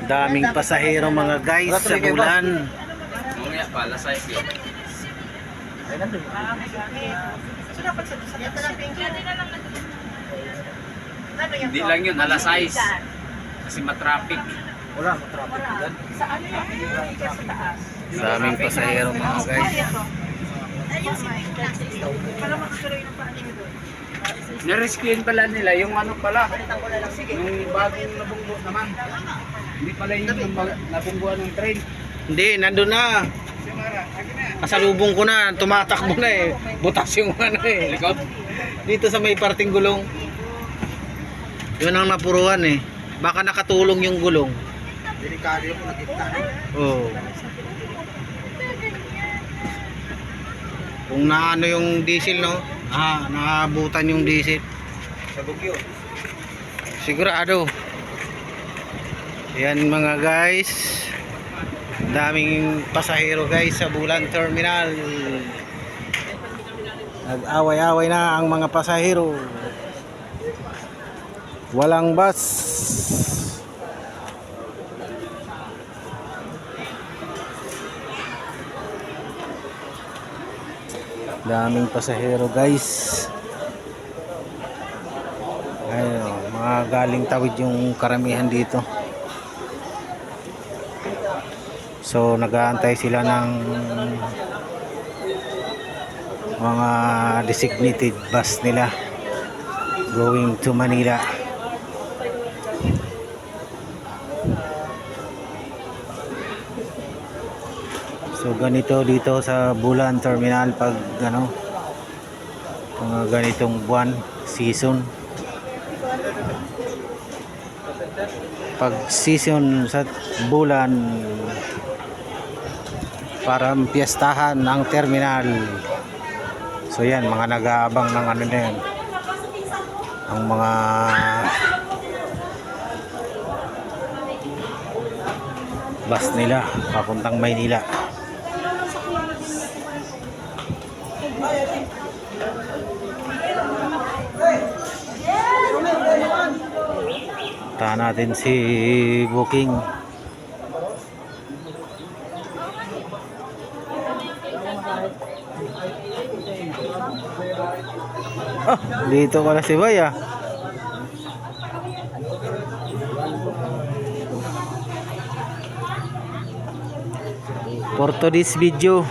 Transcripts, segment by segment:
Daming pasahero mga guys sa Bulan. Mamaya pa, alas 6 yun. Hindi lang yun, alas 6. Kasi matraffic. Wala, matrapik yan. Daming pasahero mga guys. Narescuein pala nila yung ano pala. Yung bagong nabunggo naman. Hindi pala yung nabungguan ng train. Hindi, nandun na. Kasalubong ko na, tumatakbo na eh. Butas yung ano eh. Likod? Dito sa may parting gulong. Yun ang napuruan eh. Baka nakatulong yung gulong. Delikado yung nakita. Oo. Kung naano yung diesel no? Naabutan yung diesel. Sa Bugyo. Sigurado. Yan mga guys. Daming pasahero guys sa Bulan Terminal. Nag-away-away na ang mga pasahero. Walang bus. Daming pasahero guys. Ayun, mga galing Tawid yung karamihan dito. So nag-aantay sila ng mga designated bus nila going to Manila. So ganito dito sa Bulan Terminal pag ano, mga ganitong buwan, season. Pag season sa Bulan, para piestahan ang terminal. So yan, mga nag-aabang ng ano na yan, ang mga bus nila papuntang Maynila. Tahan natin si Booking. Dito pala si Baya. For today's video,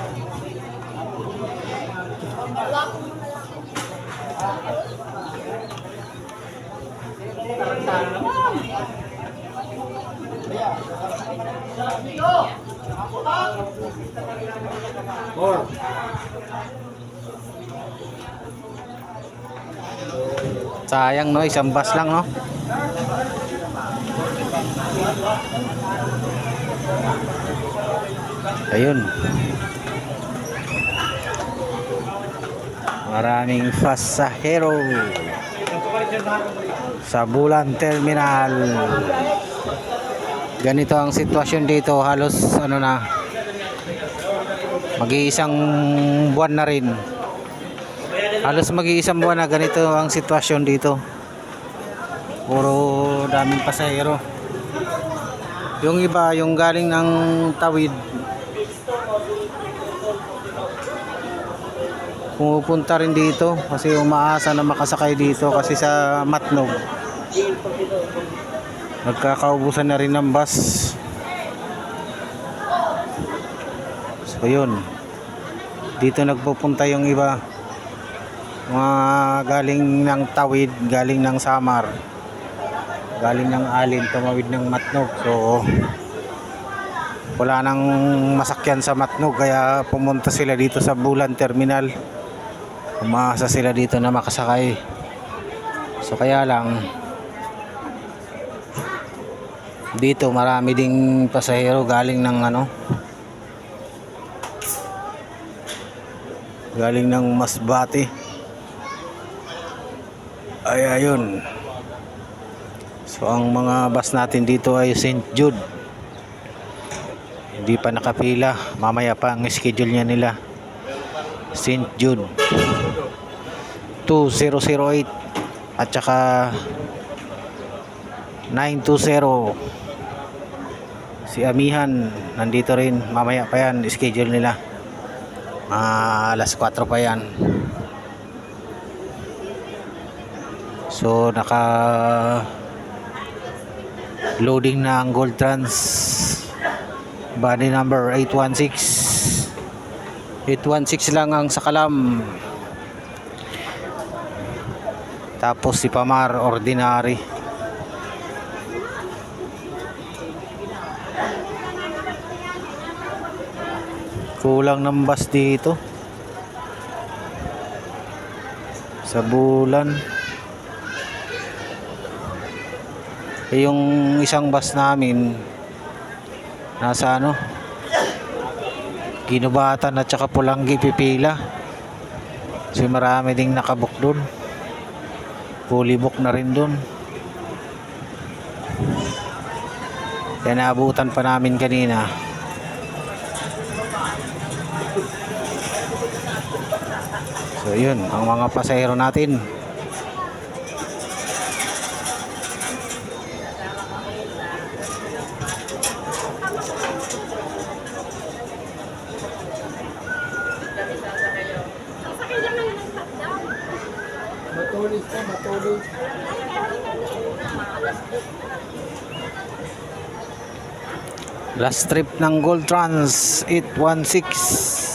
sayang no, isang bus lang no. Ayun, maraming pasahero sa Bulan Terminal. Ganito ang sitwasyon dito, halos ano na, mag-iisang buwan na rin. Halos mag-iisang buwan na ganito ang sitwasyon dito. Puro daming pasahero. Yung iba, yung galing ng Tawid, pumupunta rin dito kasi umaasa na makasakay dito kasi sa Matnog nagkakaubusan na rin ng bus. So yun, dito nagpupunta yung iba, mga galing ng Tawid, galing ng Samar, galing ng Alin, tumawid ng Matnog. So wala nang masakyan sa Matnog kaya pumunta sila dito sa Bulan Terminal. Umaasa sila dito na makasakay. So kaya lang dito marami ding pasahero galing ng ano, galing ng Masbate. Ay ayun. So ang mga bus natin dito ay St. Jude. Hindi pa nakapila, mamaya pa ang schedule niya nila. St. Jude 2008 at saka 920. Si Amihan nandito rin, mamaya pa yan schedule nila, alas 4 pa yan. So naka loading na ang Gold Trans, body number 816 lang ang sakalam. Tapos si Pamar ordinary. Kulang ng bus dito sa Bulan. Yung isang bus namin nasa Ginubatan at saka Pulanggi pipila. So marami ding nakabook dun. Fully book na rin dun. Kaya naabutan pa namin kanina. So yun, ang mga pasahero natin. Matulis ka, matulis. Last trip ng Gold Trans 816.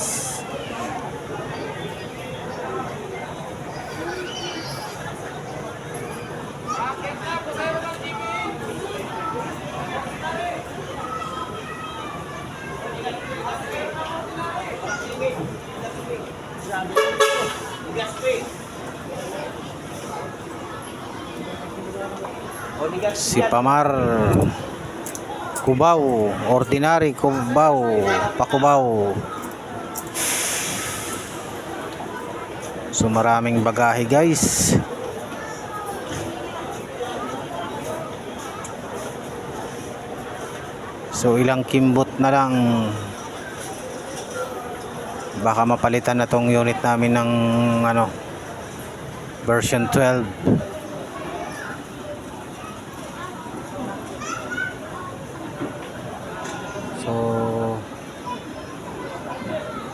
Si Pamar Cubao, ordinary Cubao, Pacubao. So maraming bagahe guys. So ilang kimbot na lang, baka mapalitan na tong unit namin ng version 12. So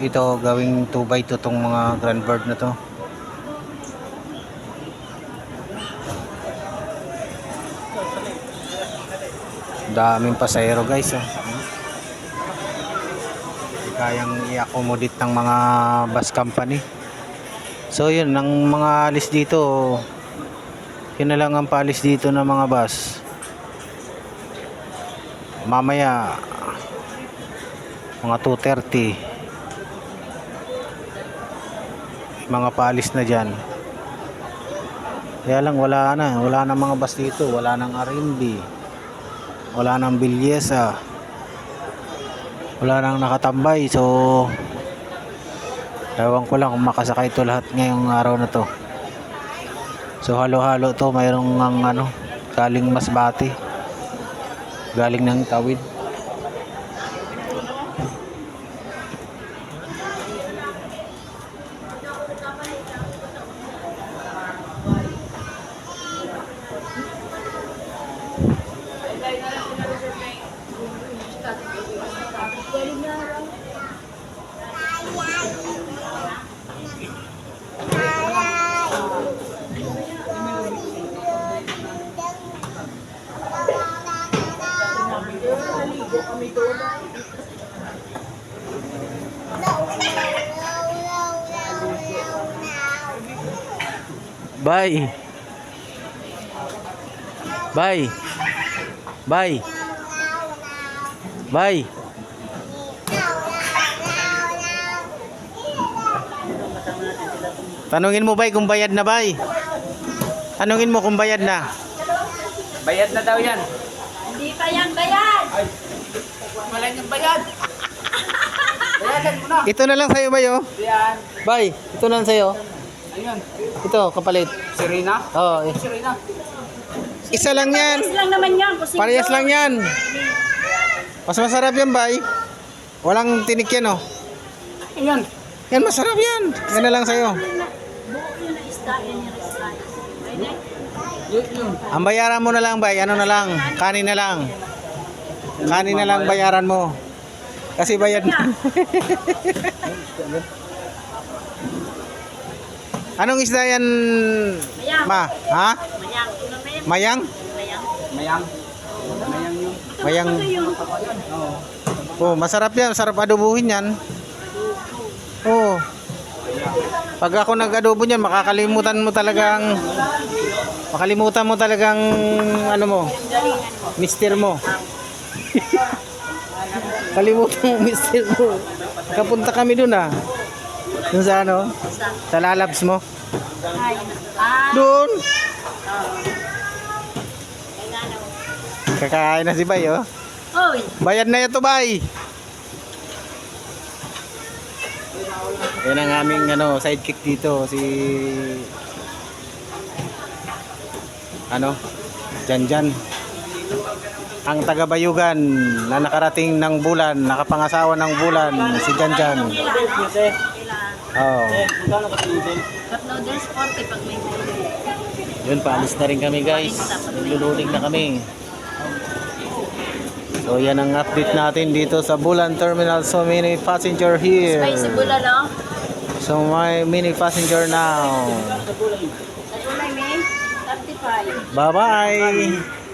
ito gawing 2x2 tong mga Grand Bird na to. Daming pasahero guys, oh. Kayang i-accommodate ng mga bus company. So yun, ang mga alis dito, yun na lang ang paalis dito ng mga bus. Mamaya mga 2:30 mga paalis na dyan. Kaya lang wala na mga bus dito, wala nang R&B, wala nang Bilyesa, wala nang nakatambay. So ewan ko lang kung makasakay ito lahat ngayong araw na to. So halo-halo to, mayroong ang galing Masbate, galing ng Tawid. Bye. Bye. Bye. Bye. Tanungin mo bay kung bayad na bay. Tanungin mo kung bayad na. Bayad na daw yan. Hindi pa yan bayad. Ay, wala niyang bayad. Bayadan mo na. Ito na lang sa'yo bay oh. Yan. Bay, ito na lang sa'yo. Ayun. Ito, kapalit. Serena? Oh, Serena. isa lang yan. Parehas lang naman yan. Kusing Parehas lang yan. Mas masarap yan bay. Walang tinik yan oh. Ayan. Yan masarap yan. Yan na lang sa'yo. Buo yun na isda. Yan yung isda. Pwede? Yun. Ang bayaran mo na lang, bay. Ano na lang? Kanin na lang. Kanin na lang bayaran mo. Kasi bayad na. Anong isda yan, ma? Ha? Mayang. Ano ba yan? Mayang? Mayang. Mayang. Mayang yun. Mayang. Oo. Oh, masarap yan. Masarap adobuhin yan. Oh. Pag ako nag-adobo niyan, makakalimutan mo talagang ano mo, mister mo. Kalimutan mo mister mo. Kapunta kami dun ah. Dun sa ano? Sa lalabs mo. Ay. Ah. Dun. Kakain na si Bay oh. Oy. Bayad na ito, Bay. Yan ang aming sidekick dito, si Janjan. Ang taga-Bayugan na nakarating ng bulan, nakapangasawa ng bulan, si Janjan. Oh. Cup noodles 40 pag may Yun, paalis na rin kami guys. Nilululing na kami. So yan ang update natin dito sa Bulan Terminal. So many passenger here. spicy bula, no? So many passenger now. Sa tulay, may 35. Bye bye.